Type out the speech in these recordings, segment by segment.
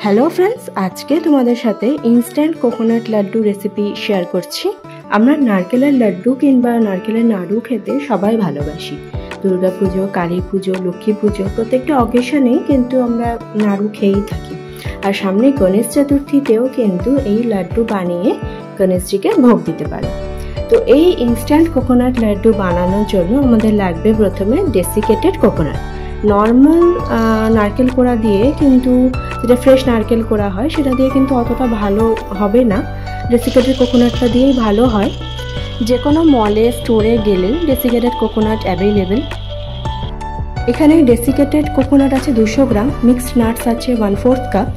Hello friends, আজকে তোমাদের সাথে instant coconut laddu recipe share করছি। আমরা নারকেলের লাড্ডু কিংবা নারকেলের নাড়ু খেতে সবাই ভালোবাসি। দুর্গাপুজো, কালী পুজো, লক্ষ্মী পুজো প্রত্যেকটা অকেশনেই কিন্তু আমরা নাড়ু খেয়েই থাকি। আর সামনে গণেশ চতুর্থীতেও কিন্তু এই লাড্ডু বানিয়ে গণেশজিকে ভোগ দিতে পারে। তো এই ইনস্ট্যান্ট কোকোনাট লাড্ডু বানানোর জন্য আমাদের লাগবে প্রথমে ডেসিকেটেড কোকোনাট। নর্মাল নারকেল কোড়া দিয়ে কিন্তু যেটা ফ্রেশ নারকেল কোড়া হয় সেটা দিয়ে কিন্তু অতটা ভালো হবে না, ডেসিকেটেড কোকোনাটটা দিয়েই ভালো হয়। যে কোনো মলে স্টোরে গেলেই ডেসিকেটেড কোকোনাট অ্যাভেলেবেল। এখানে ডেসিকেটেড কোকোনাট আছে 200 গ্রাম, মিক্সড নাটস আছে 1/4 কাপ,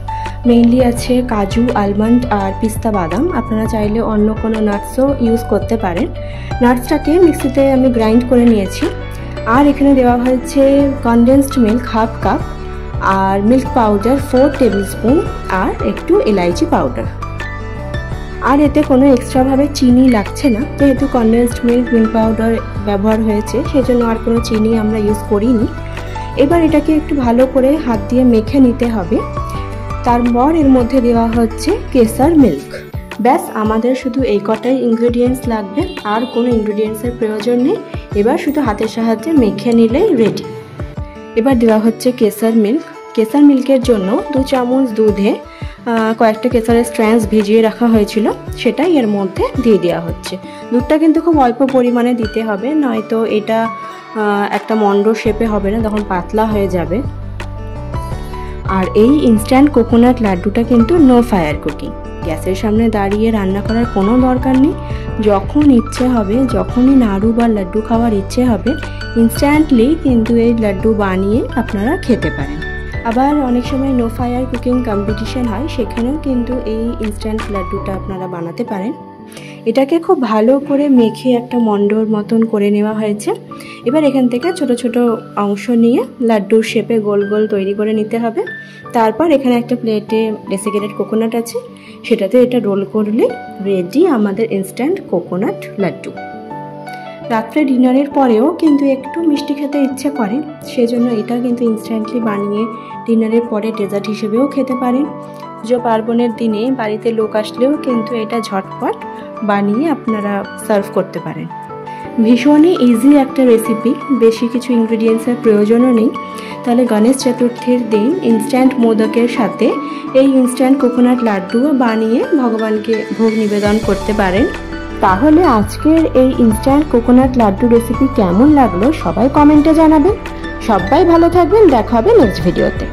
মেইনলি আছে কাজু, আলমন্ড আর পিস্তা বাদাম। আপনারা চাইলে অন্য কোনো নাটসও ইউজ করতে পারেন। নাটসটাকে মিক্সিতে আমি গ্রাইন্ড করে নিয়েছি। আর এখানে দেওয়া হয়েছে কনডেন্সড মিল্ক 1/2 কাপ, আর মিল্ক পাউডার 4 টেবিল স্পুন, আর একটু এলাইচি পাউডার। আর এতে কোনো এক্সট্রাভাবে চিনি লাগছে না, যেহেতু কনডেন্সড মিল্ক পাউডার ব্যবহার হয়েছে সেজন্য আর কোনো চিনি আমরা ইউজ করিনি। এবার এটাকে একটু ভালো করে হাত দিয়ে মেখে নিতে হবে। তারপর এর মধ্যে দেওয়া হচ্ছে কেসার মিল্ক। ব্যাস, আমাদের শুধু এই কটাই ইনগ্রেডিয়েন্টস লাগবে, আর কোনো ইনগ্রেডিয়েন্টসের প্রয়োজন নেই। এবার শুধু হাতের সাহায্যে মেখে নিলেই রেডি। এবার দেওয়া হচ্ছে কেসার মিল্ক। কেসার মিল্কের জন্য 2 চামচ দুধে কয়েকটা কেসারের স্ট্র্যান্ডস ভিজিয়ে রাখা হয়েছিল, সেটাই এর মধ্যে দিয়ে দেওয়া হচ্ছে। দুধটা কিন্তু খুব অল্প পরিমাণে দিতে হবে, নয়তো এটা একটা মন্ড শেপে হবে না, তখন পাতলা হয়ে যাবে। আর এই ইনস্ট্যান্ট কোকোনাট লাড্ডুটা কিন্তু নো ফায়ার কুকিং। গ্যাসের সামনে দাঁড়িয়ে রান্না করার কোনো দরকার নেই। যখন ইচ্ছে হবে, যখনই নাড়ু বা লাড্ডু খাওয়ার ইচ্ছে হবে, ইনস্ট্যান্টলি কিন্তু এই লাড্ডু বানিয়ে আপনারা খেতে পারেন। আবার অনেক সময় নো ফায়ার কুকিং কম্পিটিশন হয়, সেখানেও কিন্তু এই ইনস্ট্যান্ট লাড্ডুটা আপনারা বানাতে পারেন। এটাকে খুব ভালো করে মেখে একটা মন্ডর মতন করে নেওয়া হয়েছে। এবার এখান থেকে ছোট ছোট অংশ নিয়ে লাড্ডুর শেপে গোল গোল তৈরি করে নিতে হবে। তারপর এখানে একটা প্লেটে ডেসিকেটেড কোকোনাট আছে, সেটাতে এটা রোল করলে রেডি আমাদের ইনস্ট্যান্ট কোকোনাট লাড্ডু। রাত্রে ডিনারের পরেও কিন্তু একটু মিষ্টি খেতে ইচ্ছে করে, সেজন্য এটা কিন্তু ইনস্ট্যান্টলি বানিয়ে ডিনারের পরে ডেজার্ট হিসেবেও খেতে পারেন। পুজো পার্বণের দিনে বাড়িতে লোক আসলেও কিন্তু এটা ঝটপট বানিয়ে আপনারা সার্ভ করতে পারেন। ভীষণই ইজি একটা রেসিপি, বেশি কিছু ইনগ্রেডিয়েন্টসের প্রয়োজনও নেই। তাহলে গণেশ চতুর্থীর দিন ইনস্ট্যান্ট মোদকের সাথে এই ইনস্ট্যান্ট কোকোনাট লাড্ডুও বানিয়ে ভগবানকে ভোগ নিবেদন করতে পারেন। তাহলে আজকের এই ইনস্ট্যান্ট কোকোনাট লাড্ডু রেসিপি কেমন লাগলো সবাই কমেন্টে জানাবেন। সবাই ভালো থাকবেন, দেখা হবে নেক্সট ভিডিওতে।